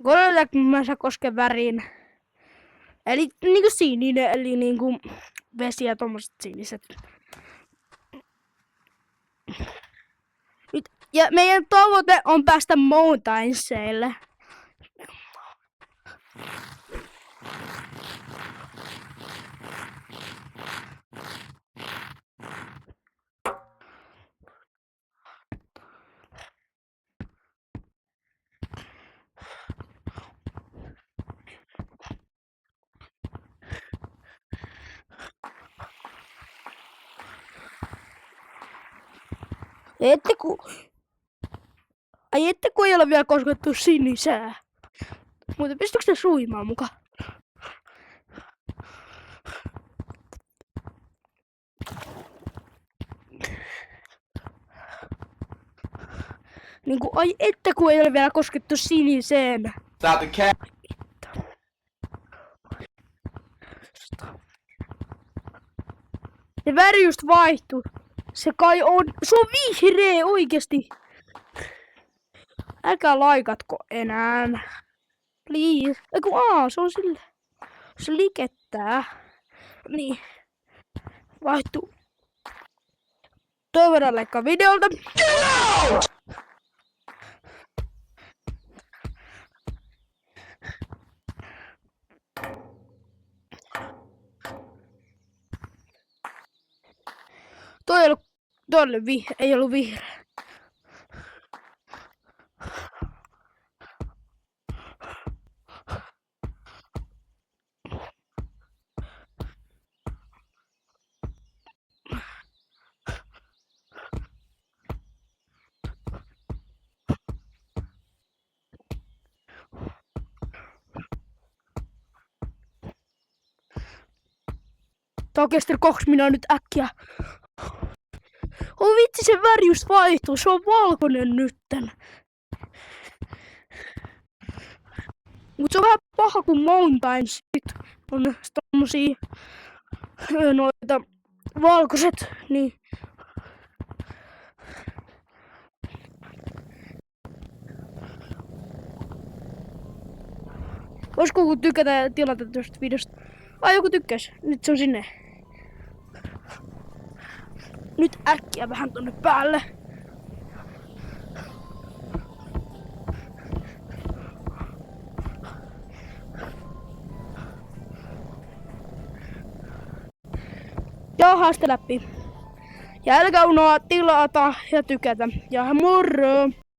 Kolmessa kosken väriin. Eli niinku sininen, eli niinku vesi ja tommoset siniset. Nyt, ja meidän tavoite on päästä Mountainsille. Ette ku ei ole vielä koskettu sinisää. Mutta pystytkö te suimaan mukaan? Niinku ette ku ei ole vielä koskettu siniseen. Stop the cat. Se väri just vaihtui. Se kai on. Se on vihreä oikeesti. Älkää laikatko enää. Please. Eiku se on sille. Se likettää. Niin. Vaihtuu. Toivotaan laikkaa videolta. Ei ollut vihreä. Tää on kestänyt 2 minuuttia nyt äkkiä. Oh vitsi, se väri just vaihtuu. Se on valkoinen nytten. Mut se on vähän paha kuin Mountains. On tommosia noita valkoiset, niin. Voisiko joku tykätä ja tilata tästä videosta? Joku tykkäs. Nyt se on sinne. Nyt äkkiä vähän tonne päälle. Ja haaste läpi. Ja älkää unohtaa tilata ja tykätä. Ja moro!